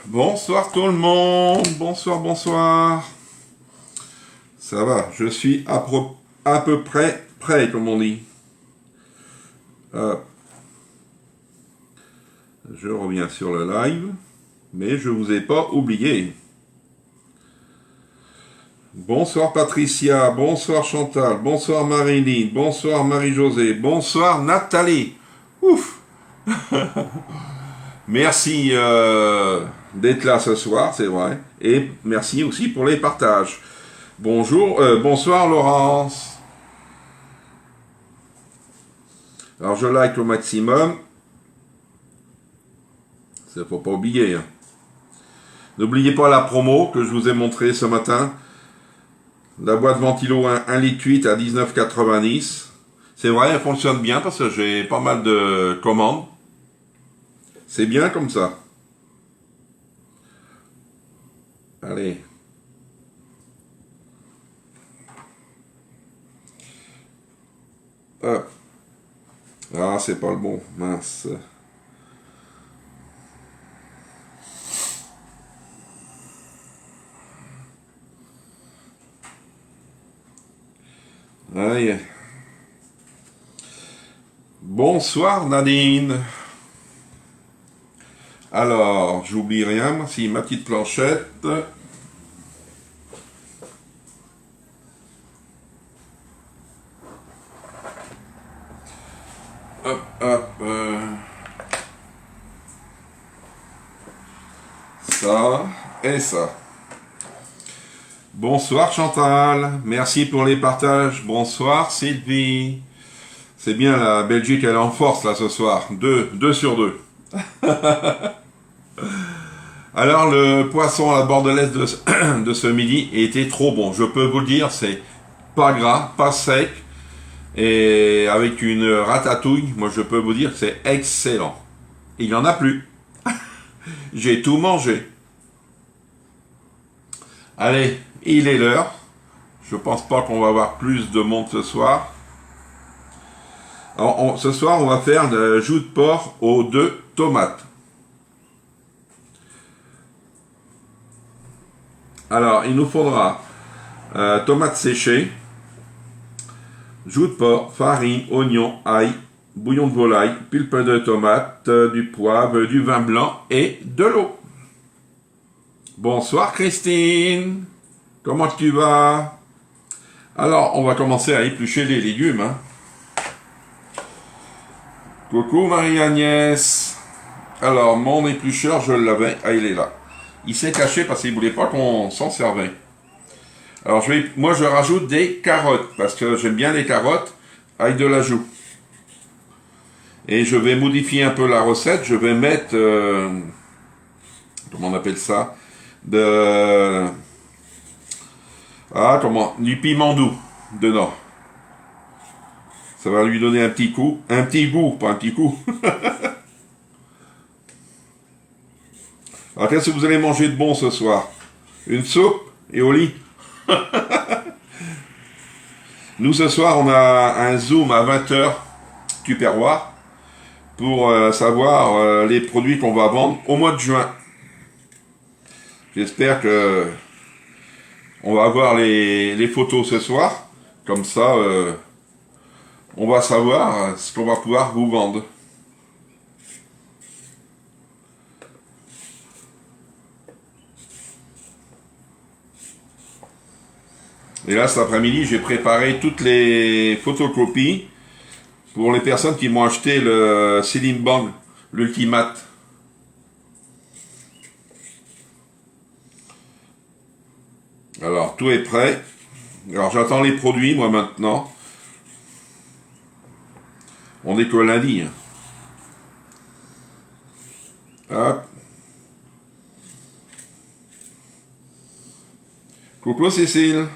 Bonsoir tout le monde, bonsoir, bonsoir. Ça va, je suis à peu près prêt, comme on dit. Je reviens sur le live, mais je vous ai pas oublié. Bonsoir Patricia, bonsoir Chantal, bonsoir Marilyn, bonsoir Marie-Josée, bonsoir Nathalie. Ouf. Merci d'être là ce soir, c'est vrai. Et merci aussi pour les partages. Bonsoir Laurence. Alors je like au maximum. Ça faut pas oublier. Hein. N'oubliez pas la promo que je vous ai montré ce matin. La boîte ventilo 1 litre 8 à 19,90. C'est vrai, elle fonctionne bien parce que j'ai pas mal de commandes. C'est bien comme ça. Allez. Hop. Ah, c'est pas le bon. Mince. Aïe. Bonsoir Nadine. Alors, j'oublie rien, si ma petite planchette. Hop, hop. Ça et ça. Bonsoir Chantal, merci pour les partages. Bonsoir Sylvie. C'est bien, la Belgique elle est en force là ce soir. 2 sur 2. Alors le poisson à la bordelaise de ce midi était trop bon. Je peux vous le dire, c'est pas gras, pas sec. Et avec une ratatouille, moi je peux vous dire que c'est excellent. Il n'y en a plus. J'ai tout mangé. Allez, il est l'heure. Je pense pas qu'on va avoir plus de monde ce soir. Alors, ce soir, on va faire le jus de porc aux 2 tomates. Alors, il nous faudra tomates séchées, jus de porc, farine, oignon, ail, bouillon de volaille, pulpe de tomate, du poivre, du vin blanc et de l'eau. Bonsoir Christine, comment tu vas? Alors, on va commencer à éplucher les légumes. Hein. Coucou Marie-Agnès. Alors, mon éplucheur, je l'avais. Ah, il est là. Il s'est caché parce qu'il ne voulait pas qu'on s'en servait. Alors moi je rajoute des carottes, parce que j'aime bien les carottes avec de l'ajout. Et je vais modifier un peu la recette, je vais mettre, comment on appelle ça, du piment doux dedans. Ça va lui donner un petit goût, pas un petit coup. Alors qu'est-ce que vous allez manger de bon ce soir? Une soupe et au lit? Nous ce soir on a un zoom à 20 h Tupperware pour savoir les produits qu'on va vendre au mois de juin. J'espère que on va avoir les photos ce soir, comme ça on va savoir ce qu'on va pouvoir vous vendre. Et là cet après-midi j'ai préparé toutes les photocopies pour les personnes qui m'ont acheté le Slim Bang, l'Ultimate. Alors tout est prêt. Alors j'attends les produits moi maintenant. On est que lundi. Hop. Coucou Cécile.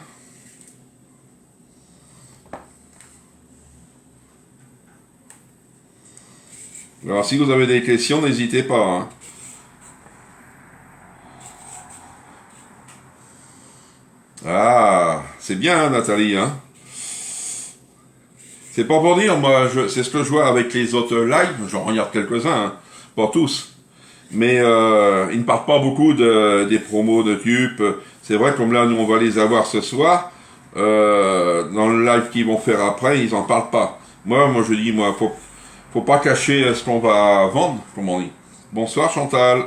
Alors si vous avez des questions, n'hésitez pas. Hein. Ah, c'est bien hein, Nathalie. Hein. C'est pas pour dire, moi, c'est ce que je vois avec les autres lives, j'en regarde quelques-uns, hein, pas tous. Mais ils ne parlent pas beaucoup des promos de tubes. C'est vrai, comme là, nous, on va les avoir ce soir. Dans le live qu'ils vont faire après, ils en parlent pas. Moi, je dis, faut pas cacher ce qu'on va vendre, comme on dit. Bonsoir Chantal.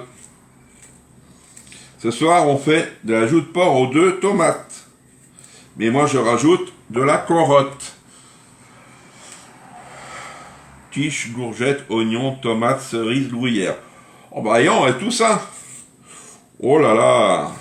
Ce soir, on fait de l'ajout de porc aux 2 tomates. Mais moi, je rajoute de la carotte. Quiche, courgettes, oignons, tomates, cerises, gruyère. Oh bah ayons, et tout ça. Oh là là.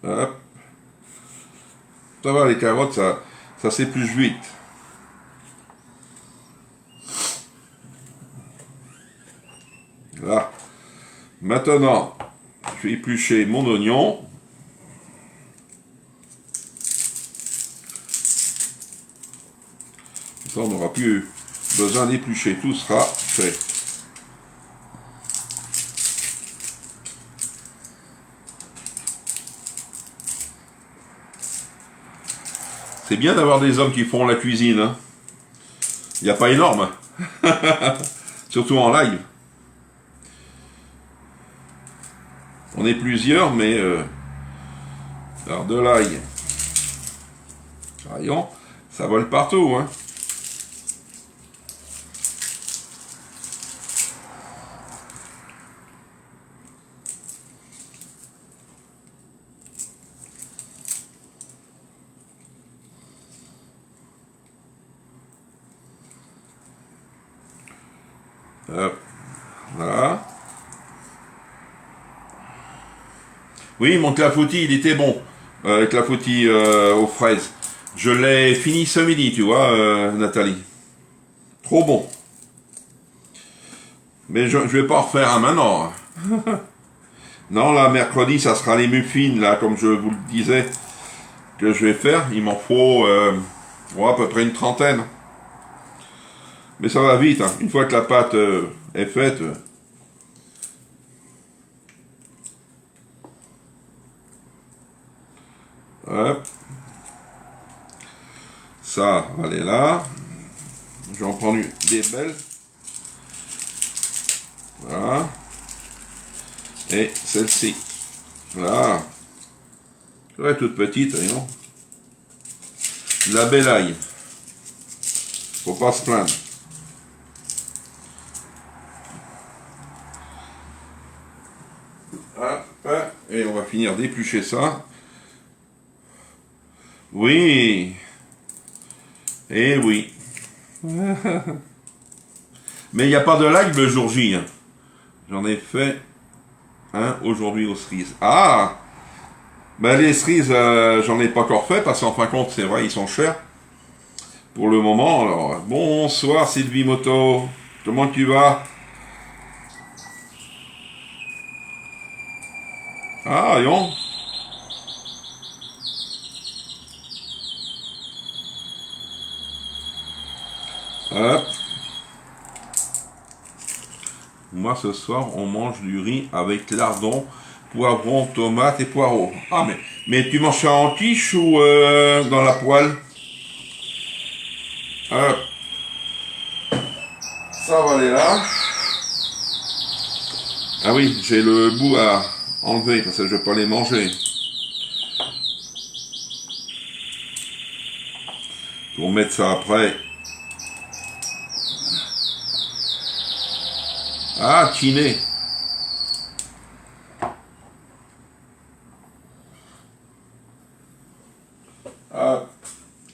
Hop. Ça va, les carottes, ça s'épluche vite. Là. Maintenant, je vais éplucher mon oignon. Ça, on n'aura plus besoin d'éplucher. Tout sera fait. C'est bien d'avoir des hommes qui font la cuisine. Hein. Il n'y a pas énorme. Surtout en live. On est plusieurs, mais... alors de l'ail. Voyons, ça vole partout. Hein. Hop. Voilà. Oui, mon clafoutis, il était bon. Clafoutis aux fraises. Je l'ai fini ce midi, tu vois, Nathalie. Trop bon. Mais je vais pas en refaire un maintenant. Non, là, mercredi, ça sera les muffins, là, comme je vous le disais, que je vais faire. Il m'en faut à peu près une trentaine. Mais ça va vite, hein. Une fois que la pâte est faite. Hop. Ça va aller là. Je vais en prendre des belles. Voilà. Et celle-ci. Voilà. Elle est toute petite, voyons. La belle ail. Faut pas se plaindre. Hop. Et on va finir d'éplucher ça. Oui. Eh oui. Mais il n'y a pas de live le jour J. Hein. J'en ai fait un aujourd'hui aux cerises. Ah! Ben les cerises, j'en ai pas encore fait parce qu'en fin de compte, c'est vrai, ils sont chers. Pour le moment, alors. Bonsoir Sylvie Moto. Comment tu vas? Ah, yon. Hop. Moi, ce soir, on mange du riz avec lardon, poivron, tomate et poireaux. Ah, mais tu manges ça en quiche ou dans la poêle? Hop. Ça va aller là. Ah oui, j'ai le bout à enlever parce que je ne vais pas les manger. Pour mettre ça après. Ah, kiné. Ah,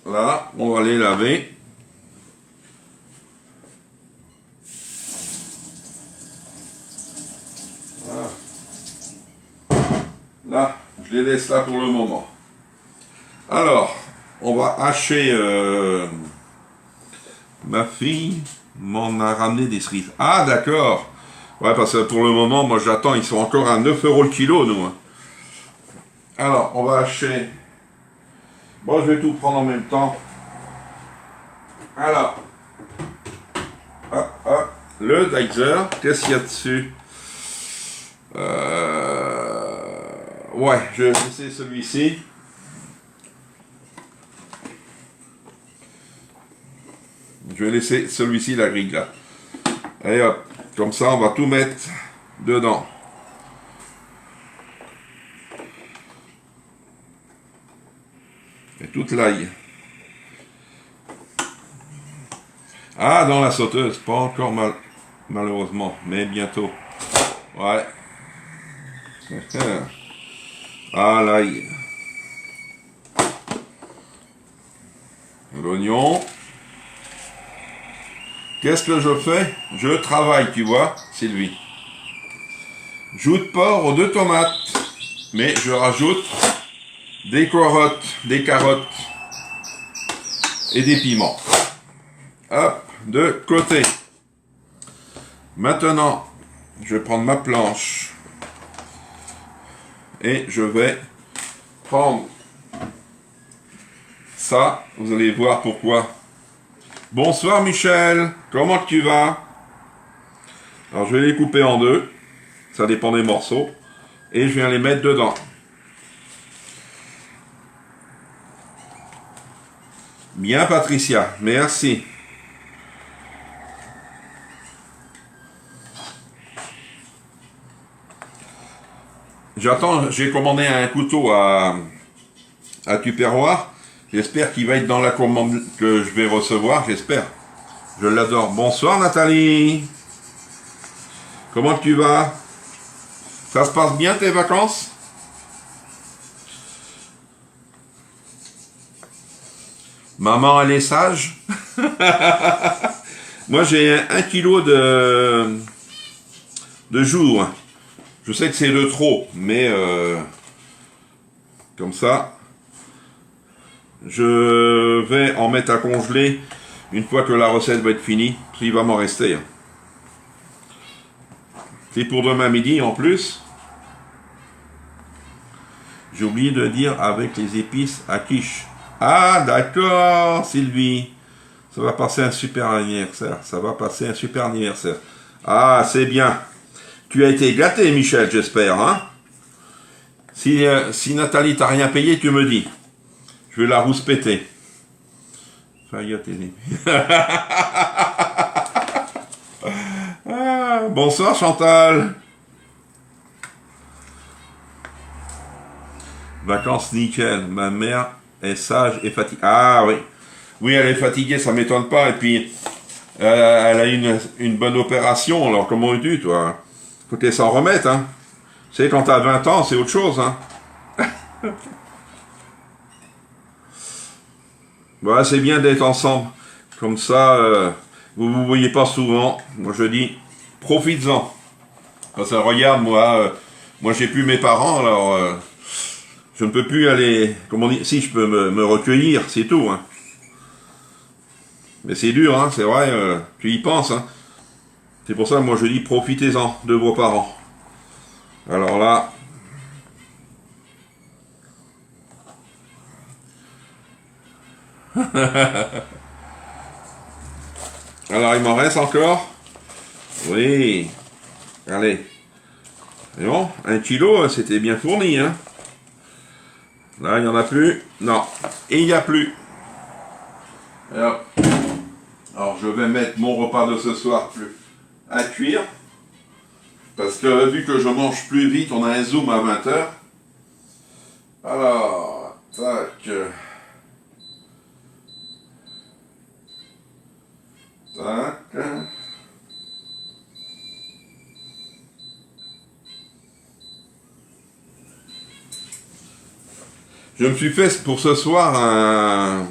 là, on va les laver. Voilà. Là, je les laisse là pour le moment. Alors, on va hacher. Ma fille m'en a ramené des cerises. Ah, d'accord. Ouais, parce que pour le moment, moi j'attends, ils sont encore à 9 € le kilo, nous. Hein. Alors, on va hacher. Bon, je vais tout prendre en même temps. Alors, hop, hop. Le Deizer, qu'est-ce qu'il y a dessus? Ouais, je vais laisser celui-ci. Je vais laisser celui-ci, la grille là. Allez hop, comme ça on va tout mettre dedans. Et toute l'ail. Ah, dans la sauteuse, pas encore malheureusement, mais bientôt. Ouais. Ah, l'ail. L'oignon. Qu'est-ce que je fais? Je travaille, tu vois, Sylvie. Joue de porc aux 2 tomates. Mais je rajoute des carottes et des piments. Hop, de côté. Maintenant, je vais prendre ma planche. Et je vais prendre ça. Vous allez voir pourquoi. Bonsoir Michel, comment tu vas? Alors je vais les couper en 2, ça dépend des morceaux, et je viens les mettre dedans. Bien Patricia, merci. J'attends, j'ai commandé un couteau à Tupperware. J'espère qu'il va être dans la commande que je vais recevoir, j'espère. Je l'adore. Bonsoir Nathalie. Comment tu vas? Ça se passe bien tes vacances? Maman, elle est sage? Moi j'ai 1 kilo de joues. Je sais que c'est de trop, mais comme ça, je vais en mettre à congeler une fois que la recette va être finie. Il va m'en rester. C'est pour demain midi en plus. J'ai oublié de dire avec les épices à quiche. Ah d'accord Sylvie. Ça va passer un super anniversaire. Ça va passer un super anniversaire. Ah c'est bien. Tu as été gâté Michel j'espère. Hein si Nathalie t'a rien payé tu me dis. Je vais la rouspéter. Ah, bonsoir Chantal. Vacances nickel. Ma mère est sage et fatiguée. Ah oui. Oui, elle est fatiguée, ça m'étonne pas. Et puis, elle a une bonne opération. Alors, comment es-tu, toi? Faut qu'elle s'en remette, hein. Tu sais, quand t'as 20 ans, c'est autre chose, hein. Voilà, c'est bien d'être ensemble. Comme ça, vous ne vous voyez pas souvent. Moi, je dis, profites-en. Parce que regarde, moi j'ai plus mes parents, alors je ne peux plus aller, comment dire, si je peux me recueillir, c'est tout. Hein. Mais c'est dur, hein, c'est vrai, tu y penses. Hein. C'est pour ça, moi je dis, profitez-en de vos parents. Alors là, alors il m'en reste encore. Oui, allez. C'est bon, 1 kilo, c'était bien fourni, hein. Là, il n'y en a plus. Non, et il n'y a plus. Alors, je vais mettre mon repas de ce soir à cuire. Parce que vu que je mange plus vite, on a un zoom à 20h. Alors, tac. Tac. Je me suis fait pour ce soir un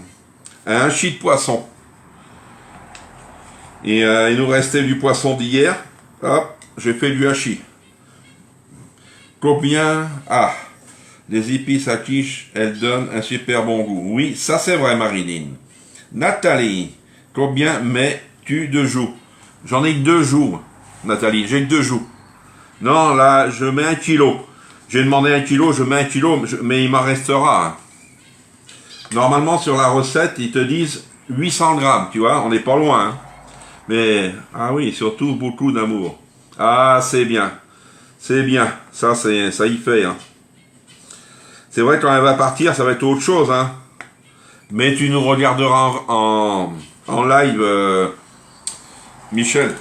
hachis de poisson. Et il nous restait du poisson d'hier. Hop, j'ai fait du hachis. Combien? Ah, les épices à quiche, elles donnent un super bon goût. Oui, ça c'est vrai, Marilyn. Nathalie, combien mets-tu de joues? J'en ai que 2 joues, Nathalie, j'ai que 2 joues. Non, là, je mets 1 kilo. J'ai demandé 1 kilo, je mets 1 kilo, mais il m'en restera. Hein. Normalement, sur la recette, ils te disent 800 grammes, tu vois, on n'est pas loin. Hein. Mais, ah oui, surtout beaucoup d'amour. Ah, c'est bien. C'est bien. Ça y fait. Hein. C'est vrai, quand elle va partir, ça va être autre chose. Hein. Mais tu nous regarderas en live, Michel.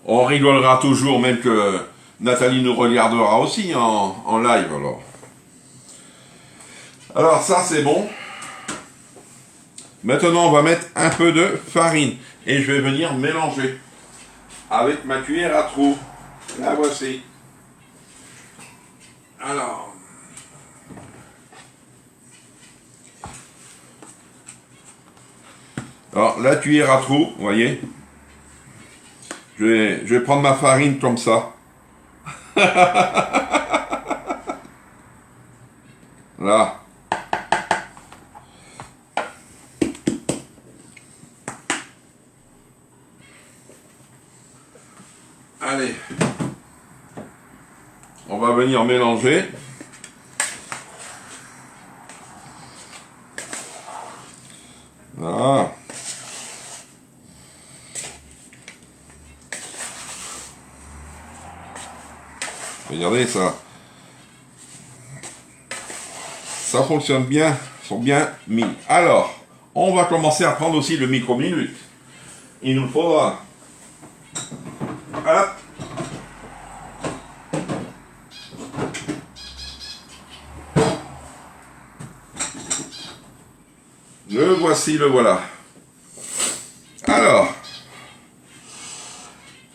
On rigolera toujours, même que Nathalie nous regardera aussi en live, alors. Alors, ça, c'est bon. Maintenant, on va mettre un peu de farine. Et je vais venir mélanger avec ma cuillère à trous. La voici. Alors. Alors, la cuillère à trous, vous voyez. Je vais prendre ma farine comme ça. Là. Allez. On va venir mélanger. Voilà. Regardez ça. Ça fonctionne bien. Ils sont bien mis. Alors, on va commencer à prendre aussi le micro-minute. Il nous faudra. Hop. Le voici, le voilà. Alors,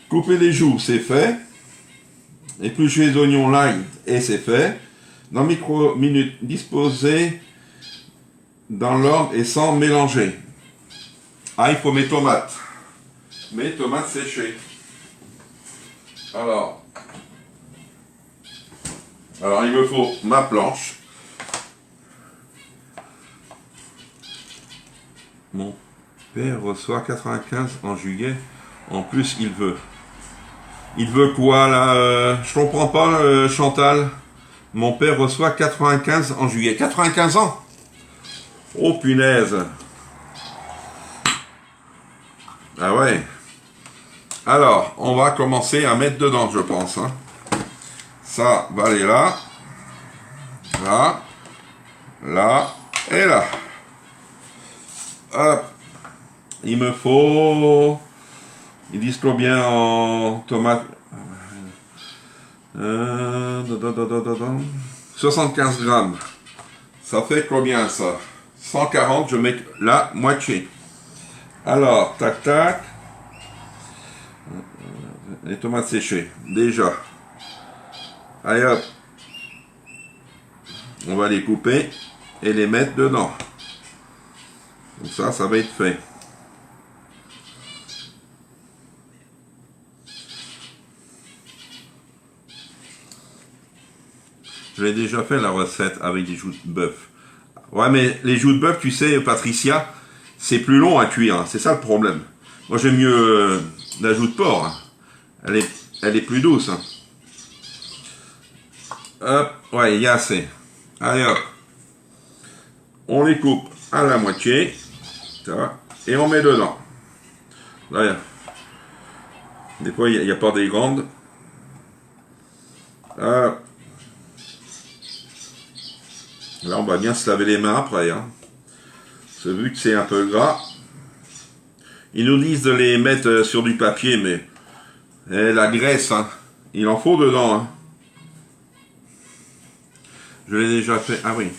couper les joues, c'est fait. Éplucher les oignons l'ail et c'est fait. Dans micro-minute, disposer dans l'ordre et sans mélanger. Ah, il faut mes tomates. Mes tomates séchées. Alors, il me faut ma planche. Mon père reçoit 95 en juillet. En plus, il veut. Il veut quoi là? Je comprends pas, Chantal. Mon père reçoit 95 en juillet. 95 ans? Oh punaise. Ah ouais. Alors, on va commencer à mettre dedans, je pense. Hein. Ça va aller là. Là. Là. Et là. Hop. Il me faut... Ils disent combien en tomates? 75 grammes. Ça fait combien ça? 140, je mets la moitié. Alors, tac tac. les tomates séchées, déjà. Allez hop, on va les couper et les mettre dedans. Comme ça va être fait. Je l'ai déjà fait la recette avec des joues de bœuf. Ouais, mais les joues de bœuf, tu sais, Patricia, c'est plus long à cuire. Hein. C'est ça le problème. Moi, j'aime mieux la joue de porc. Hein. Elle est plus douce. Hein. Hop, ouais, il y a assez. Allez hop. On les coupe à la moitié. Ça va. Et on met dedans. Là, des fois, il n'y a pas des grandes. Hop. Là, on va bien se laver les mains après. Hein. Vu que c'est un peu gras. Ils nous disent de les mettre sur du papier, mais la graisse, hein, il en faut dedans. Hein. Je l'ai déjà fait. Ah oui.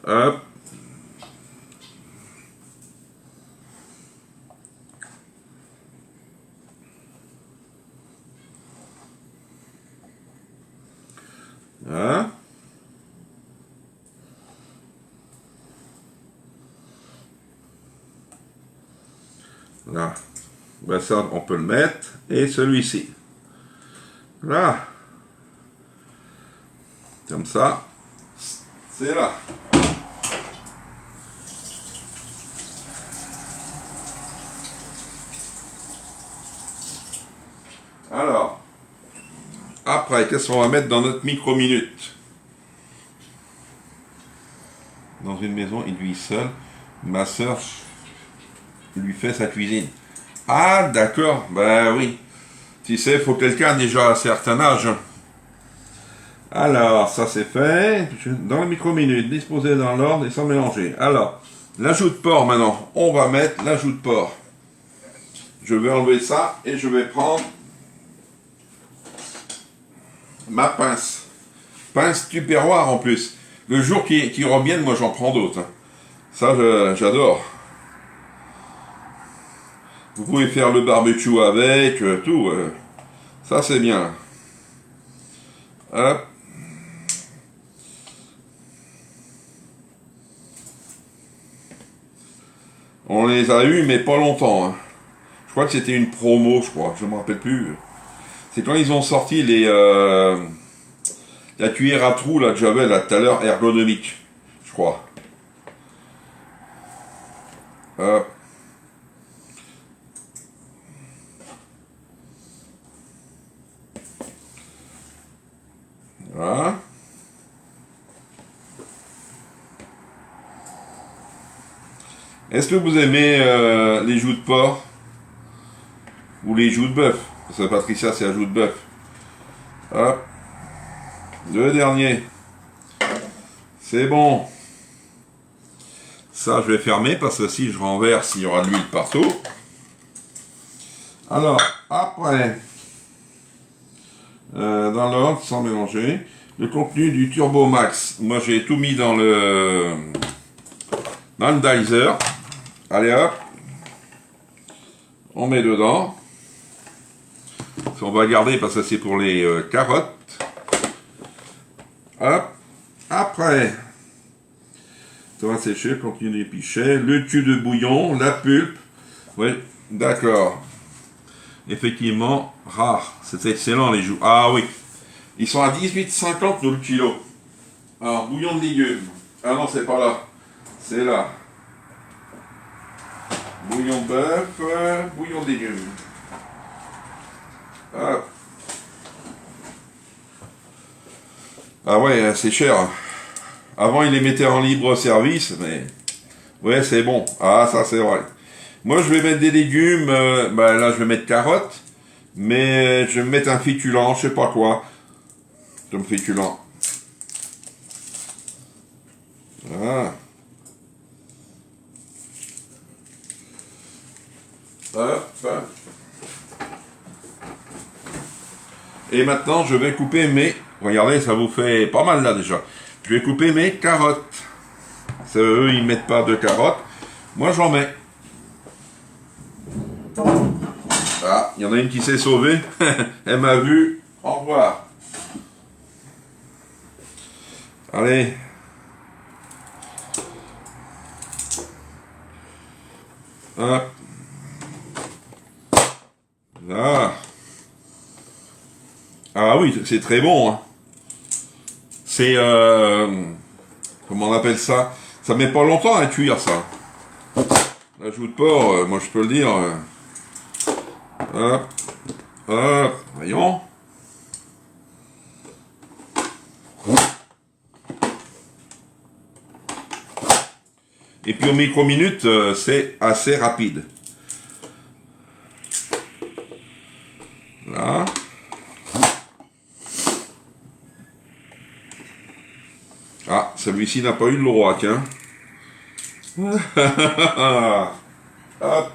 Hop. Voilà. Là. Ben ça, on peut le mettre. Et celui-ci. Là. Comme ça. C'est là. Alors. Après, qu'est-ce qu'on va mettre dans notre micro-minute? Dans une maison, il vit seul. Ma soeur lui fait sa cuisine. Ah, d'accord. Ben oui. Tu sais, il faut quelqu'un déjà à un certain âge. Alors, ça c'est fait. Dans la micro-minute, disposé dans l'ordre et sans mélanger. Alors, l'ajout de porc maintenant. On va mettre l'ajout de porc. Je vais enlever ça et je vais prendre ma pince. Pince tupperware en plus. Le jour qui reviennent, moi j'en prends d'autres. Hein. Ça, j'adore. Vous pouvez faire le barbecue avec, tout. Ça, c'est bien. Hop. On les a eus, mais pas longtemps. Hein. Je crois que c'était une promo, je crois. Je ne me rappelle plus. C'est quand ils ont sorti la cuillère à trous là, que j'avais là tout à l'heure, ergonomique, je crois. Hop. Voilà. Est-ce que vous aimez les joues de porc ou les joues de bœuf? Parce que Patricia, c'est la joue de bœuf. Hop. Le dernier. C'est bon. Ça, je vais fermer parce que si je renverse, il y aura de l'huile partout. Alors, après, dans l'ordre, sans mélanger, le contenu du Turbo Max. Moi, j'ai tout mis dans le dicer. Allez hop. On met dedans. On va garder parce que c'est pour les carottes. Hop. Après, ça va sécher, le contenu des pichets, le tube de bouillon, la pulpe. Oui, d'accord. Effectivement, rare. C'est excellent les joues. Ah oui. Ils sont à 18,50 nous le kilo. Alors, bouillon de légumes. Ah non, c'est pas là. C'est là. Bouillon de bœuf, bouillon de légumes. Hop. Ah ouais, c'est cher. Avant, ils les mettaient en libre service, mais... Ouais, c'est bon. Ah, ça, c'est vrai. Moi, je vais mettre des légumes. Là, je vais mettre carottes. Mais je vais mettre un féculent, je sais pas quoi. Comme féculent. Voilà. Hop. Et maintenant, je vais couper mes... Regardez, ça vous fait pas mal là déjà. Je vais couper mes carottes. C'est eux, ils mettent pas de carottes. Moi, j'en mets. Ah, il y en a une qui s'est sauvée. Elle m'a vu. Au revoir. Allez. Hop. Là. Ah oui, c'est très bon. Hein. C'est... comment on appelle ça? Ça met pas longtemps à cuire, ça. La joue de porc, moi je peux le dire. Hop. Hop. Voyons. Et puis au micro-minute, c'est assez rapide. Là. Ah, celui-ci n'a pas eu le droit, tiens. Hop.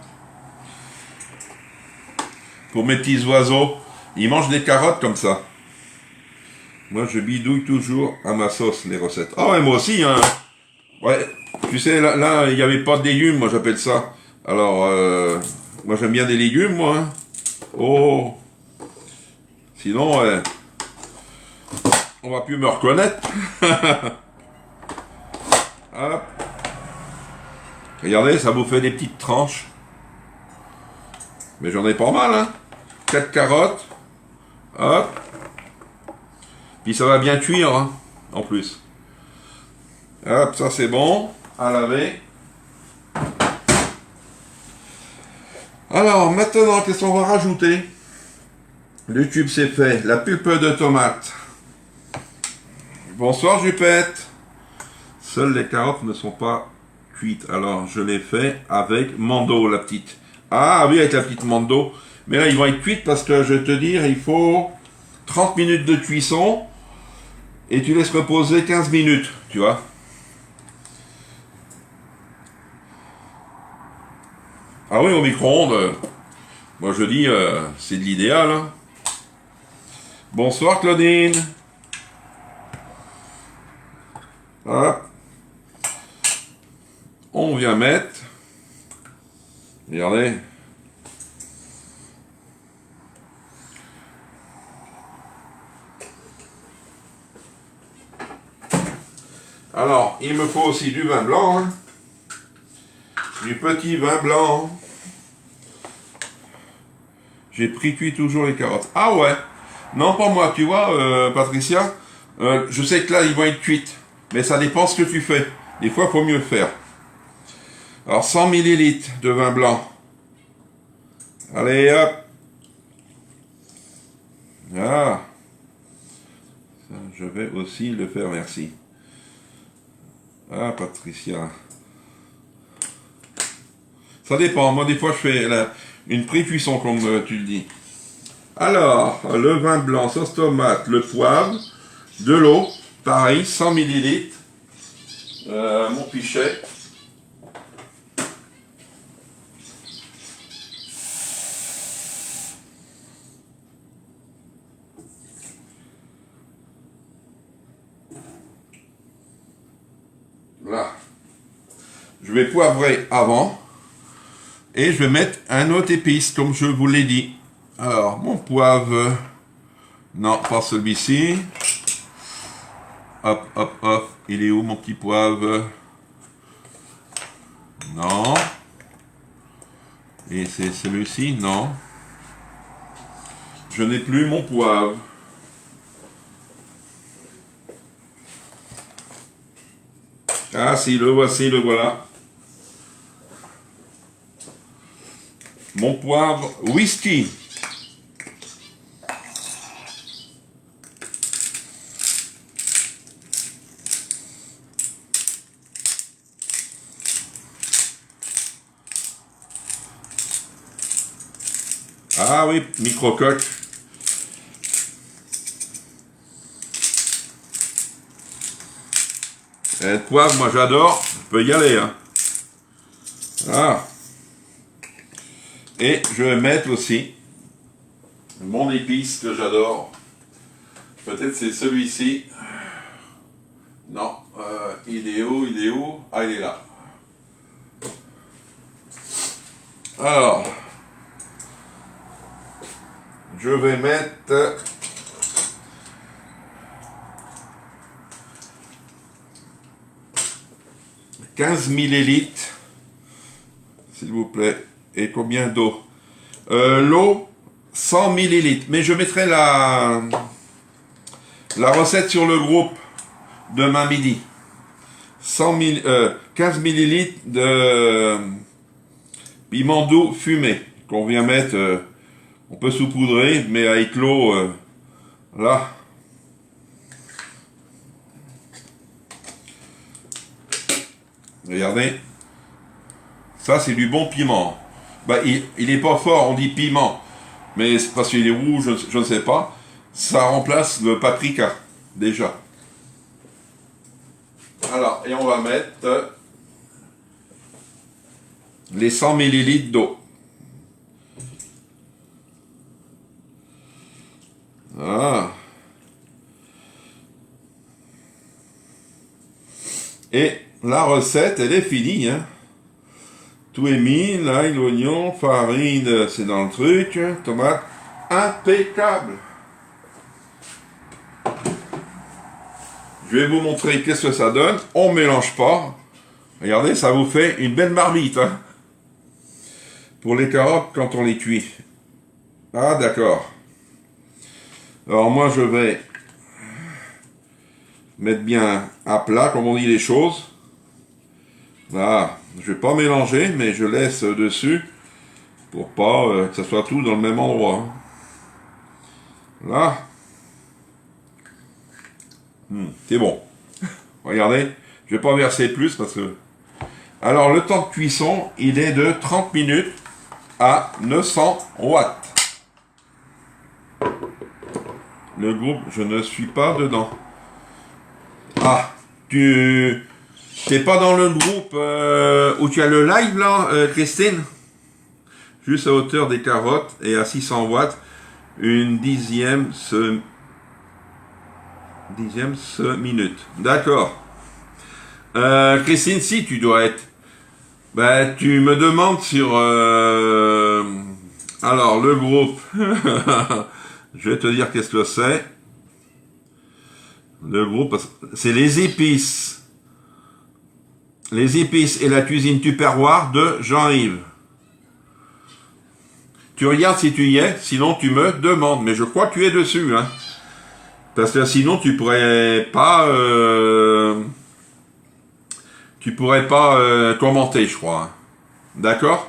Pour mes petits oiseaux, ils mangent des carottes comme ça. Moi, je bidouille toujours à ma sauce les recettes. Ah ouais, moi aussi, hein. Ouais, tu sais, là, il n'y avait pas de légumes, moi j'appelle ça. Alors, moi j'aime bien des légumes, moi. Hein. Oh. Sinon, on va plus me reconnaître. Hop. Regardez, ça vous fait des petites tranches. Mais j'en ai pas mal, hein. 4 carottes. Hop. Puis ça va bien cuire, hein, en plus. Hop, ça c'est bon. À laver. Alors, maintenant, qu'est-ce qu'on va rajouter? Le tube c'est fait. La pulpe de tomate. Bonsoir, Jupette. Seules les carottes ne sont pas cuites. Alors, je les fais avec Mando, la petite. Ah oui, avec la petite Mando. Mais là, ils vont être cuites parce que, je vais te dire, il faut 30 minutes de cuisson. Et tu laisses reposer 15 minutes, tu vois. Ah oui, au micro-ondes. Moi, je dis, c'est de l'idéal. Hein. Bonsoir, Claudine. Hop. On vient mettre. Regardez. Alors, il me faut aussi du vin blanc. Hein. Du petit vin blanc. J'ai cuit toujours les carottes. Ah ouais. Non, pas moi, tu vois, Patricia. Je sais que là, ils vont être cuites. Mais ça dépend ce que tu fais. Des fois, il faut mieux faire. Alors, 100 ml de vin blanc. Allez, hop. Ah. Ça, je vais aussi le faire, merci. Ah, Patricia. Ça dépend. Moi, des fois, je fais une pré-cuisson, comme tu le dis. Alors, le vin blanc, sauce tomate, le poivre, de l'eau, pareil, 100 ml. Mon pichet. Là. Je vais poivrer avant. Et je vais mettre un autre épice, comme je vous l'ai dit. Alors, mon poivre. Non, pas celui-ci. Hop, hop, hop. Il est où mon petit poivre? Non. Et c'est celui-ci? Non. Je n'ai plus mon poivre. Ah si, le voici, le voilà. Mon poivre whisky. Ah oui, micro-coque. Le poivre, moi j'adore. Je peux y aller. Hein. Ah. Et je vais mettre aussi mon épice que j'adore. Peut-être c'est celui-ci. Non. Il est où? Il est où? Ah, il est là. Alors. je vais mettre 15 millilitres, s'il vous plaît. Et combien d'eau? L'eau, 100 millilitres. Mais je mettrai la recette sur le groupe demain midi. 15 millilitres de piment doux fumé qu'on vient mettre. On peut saupoudrer, mais avec l'eau, là. Regardez. Ça, c'est du bon piment. Bah, il est pas fort, on dit piment. Mais c'est parce qu'il est rouge, je ne sais pas. Ça remplace le paprika, déjà. Alors, et on va mettre les 100 millilitres d'eau. Ah. Et la recette, elle est finie, hein. Tout est mis, l'ail, l'oignon, farine, c'est dans le truc, tomate, impeccable. Je vais vous montrer qu'est-ce que ça donne. On ne mélange pas. Regardez, ça vous fait une belle marmite, hein, pour les carottes quand on les cuit. Ah, d'accord. Alors moi, je vais mettre bien à plat, comme on dit les choses. Là, je vais pas mélanger, mais je laisse dessus pour pas que ça soit tout dans le même endroit. Là, c'est bon. Regardez, je vais pas verser plus parce que... Alors, le temps de cuisson, il est de 30 minutes à 900 watts. Le groupe, je ne suis pas dedans. Ah, t'es pas dans le groupe où tu as le live là, Christine? Juste à hauteur des carottes et à 600 watts, une dixième minute. D'accord. Christine, si tu dois être. Ben, tu me demandes sur. Alors, le groupe. Je vais te dire qu'est-ce que c'est. Le groupe, c'est les épices. Les épices et la cuisine tupperware de Jean-Yves. Tu regardes si tu y es, sinon tu me demandes. Mais je crois que tu es dessus, hein. Parce que sinon tu pourrais pas commenter, je crois. D'accord?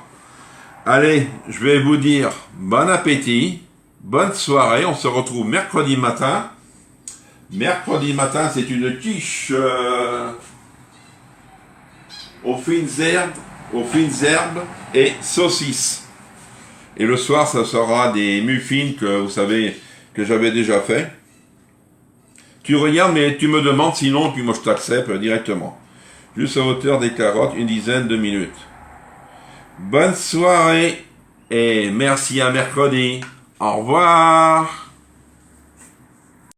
Allez, je vais vous dire bon appétit, bonne soirée. On se retrouve mercredi matin. Mercredi matin, c'est une quiche aux fines herbes et saucisses. Et le soir, ça sera des muffins que vous savez que j'avais déjà fait. Tu regardes, mais tu me demandes, sinon, puis moi je t'accepte directement. Juste à hauteur des carottes, une dizaine de minutes. Bonne soirée et merci à mercredi. Au revoir.